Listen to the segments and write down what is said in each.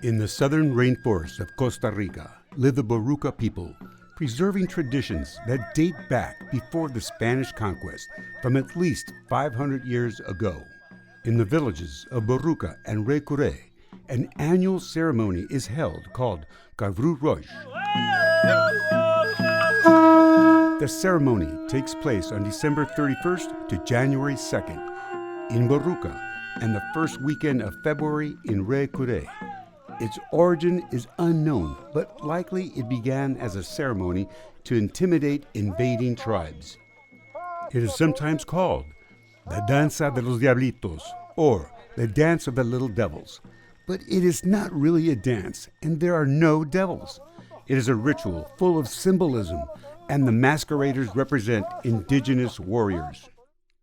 In the southern rainforests of Costa Rica live the Boruca people, preserving traditions that date back before the Spanish conquest from at least 500 years ago. In the villages of Boruca and Rójc, an annual ceremony is held called Cagrúv Rójc. The ceremony takes place on December 31st to January 2nd in Boruca and the first weekend of February in Rójc. Its origin is unknown, but likely it began as a ceremony to intimidate invading tribes. It is sometimes called the Danza de los Diablitos, or the Dance of the Little Devils. But it is not really a dance, and there are no devils. It is a ritual full of symbolism, and the masqueraders represent indigenous warriors.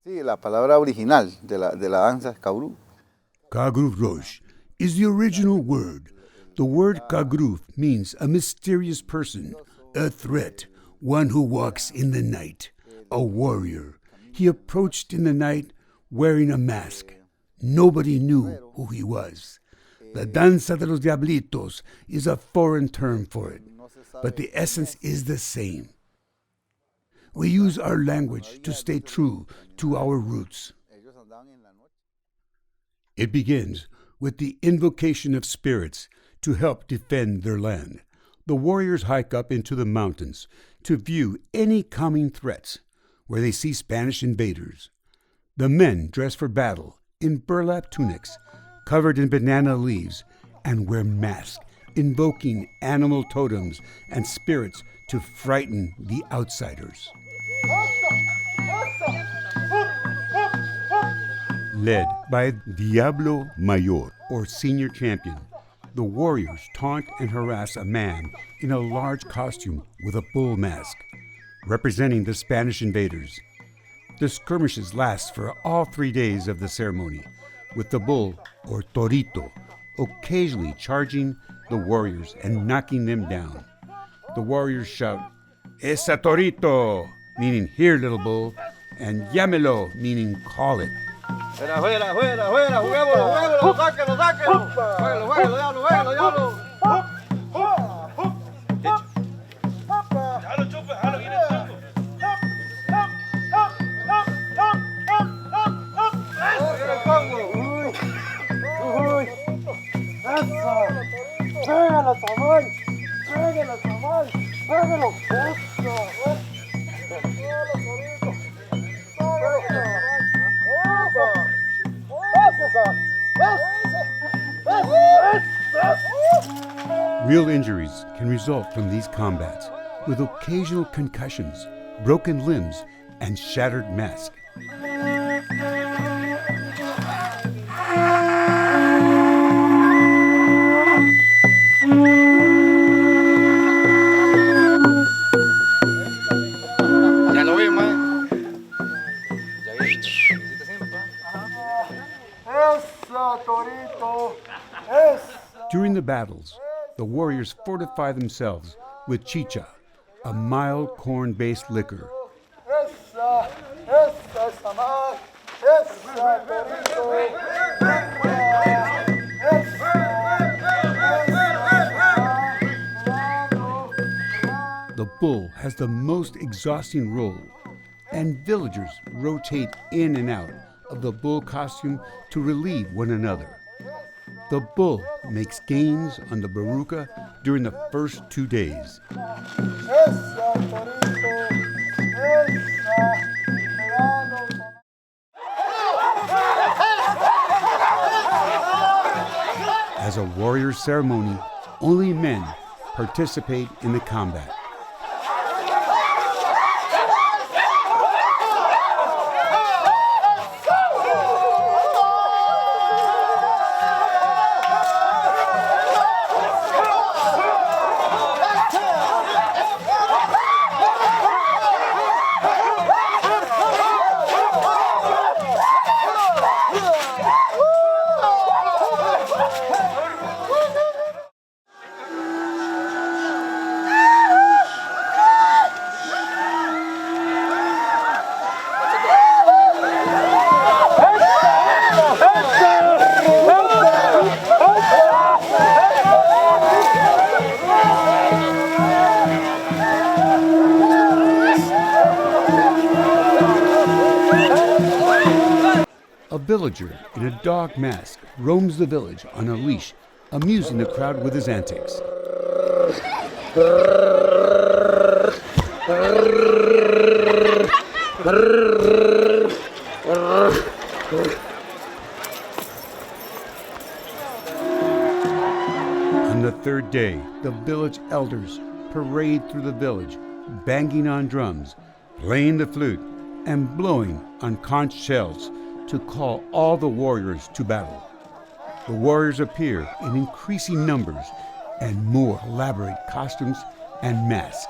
Sí, la palabra original de la danza es Cagrúv. Cagrúv Rójc is the original word. The word Cagrúv means a mysterious person, a threat, one who walks in the night, a warrior. He approached in the night wearing a mask. Nobody knew who he was. The Danza de los Diablitos is a foreign term for it, but the essence is the same. We use our language to stay true to our roots. It begins with the invocation of spirits to help defend their land. The warriors hike up into the mountains to view any coming threats where they see Spanish invaders. The men dress for battle in burlap tunics covered in banana leaves and wear masks, invoking animal totems and spirits to frighten the outsiders. Led by Diablo Mayor, or senior champion, the warriors taunt and harass a man in a large costume with a bull mask, representing the Spanish invaders. The skirmishes last for all 3 days of the ceremony, with the bull, or torito, occasionally charging the warriors and knocking them down. The warriors shout, "Esa torito," meaning "here, little bull," and "llámelo," meaning "call it." Fuera, fuera, fuera, fuera, juguémoslo, juguémoslo, sáquenlo, sáquenlo. Jueguelo, jueguelo, diablo, jueguelo, diablo. Jalo, chupe, jalo, viene el chupo. Viene el Congo. Uy, eso. Juégalo, Samuel. Juégalo, Samuel. Juégalo. Eso. Real injuries can result from these combats, with occasional concussions, broken limbs, and shattered mask. Ya lo vi, man. Ya vi. ¿Hiciste siempre? Eso, torito. Eso. During the battles, the warriors fortify themselves with chicha, a mild corn-based liquor. The bull has the most exhausting role, and villagers rotate in and out of the bull costume to relieve one another. The bull makes gains on the Boruca during the first 2 days. As a warrior ceremony, only men participate in the combat. A villager in a dog mask roams the village on a leash, amusing the crowd with his antics. On the third day, the village elders parade through the village, banging on drums, playing the flute, and blowing on conch shells to call all the warriors to battle. The warriors appear in increasing numbers and more elaborate costumes and masks.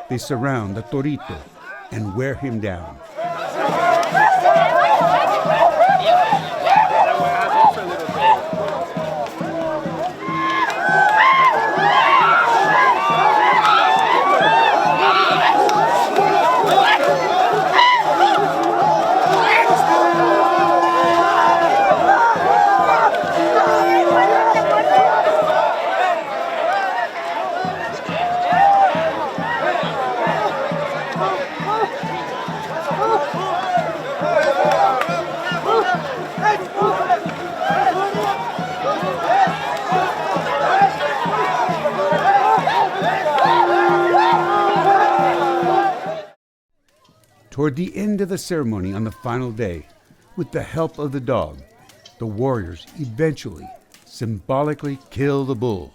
They surround the torito and wear him down. Toward the end of the ceremony on the final day, with the help of the dog, the warriors eventually symbolically kill the bull,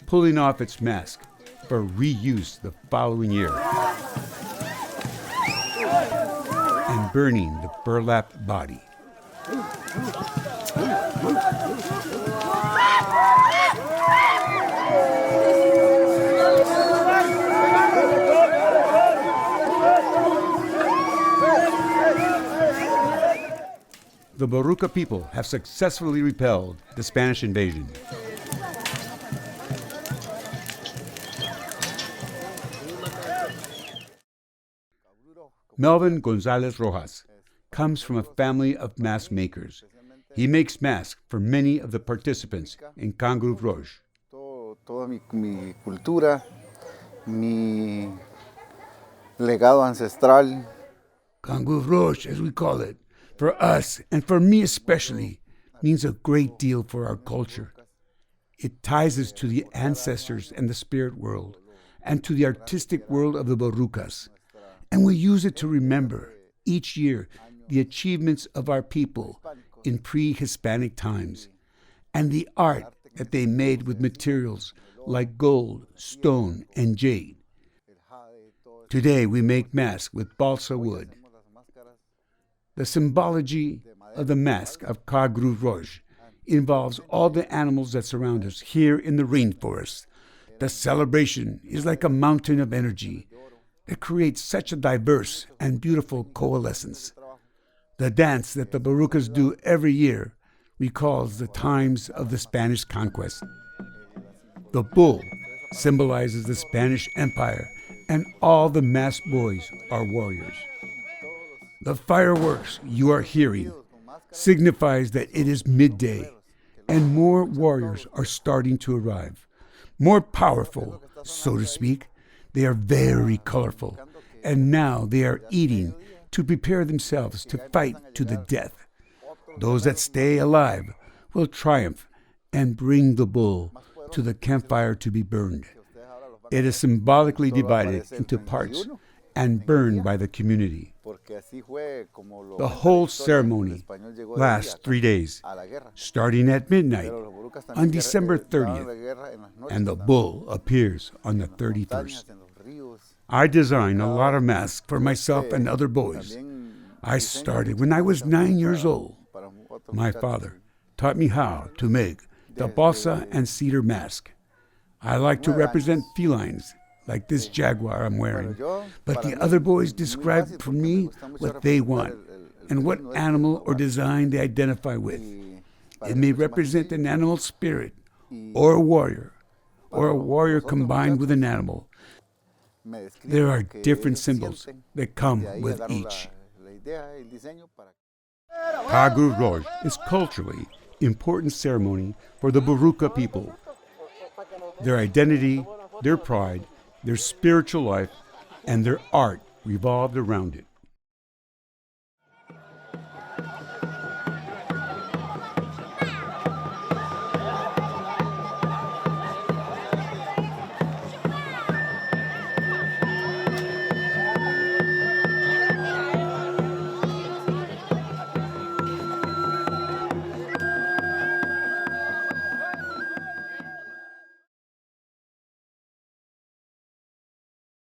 pulling off its mask for reuse the following year, and burning the burlapped body. The Boruca people have successfully repelled the Spanish invasion. Melvin Gonzalez Rojas comes from a family of mask makers. He makes masks for many of the participants in Cagrúv Rójc. Toda mi cultura, mi legado ancestral. Cagrúv Rójc, as we call it, for us, and for me especially, means a great deal for our culture. It ties us to the ancestors and the spirit world, and to the artistic world of the Borucas. And we use it to remember, each year, the achievements of our people in pre-Hispanic times, and the art that they made with materials like gold, stone, and jade. Today we make masks with balsa wood. The symbology of the mask of Cagrúv Rójc involves all the animals that surround us here in the rainforest. The celebration is like a mountain of energy that creates such a diverse and beautiful coalescence. The dance that the Borucas do every year recalls the times of the Spanish conquest. The bull symbolizes the Spanish Empire, and all the masked boys are warriors. The fireworks you are hearing signifies that it is midday, and more warriors are starting to arrive. More powerful, so to speak. They are very colorful, and now they are eating to prepare themselves to fight to the death. Those that stay alive will triumph and bring the bull to the campfire to be burned. It is symbolically divided into parts and burned by the community. The whole ceremony lasts 3 days, starting at midnight on December 30th, and the bull appears on the 31st. I designed a lot of masks for myself and other boys. I started when I was 9 years old. My father taught me how to make the balsa and cedar mask. I like to represent felines, like this jaguar I'm wearing, but the other boys describe for me what they want and what animal or design they identify with. It may represent an animal spirit, or a warrior combined with an animal. There are different symbols that come with each. Cagrúv Rójc is culturally important ceremony for the Boruca people. Their identity, their pride, their spiritual life, and their art revolved around it.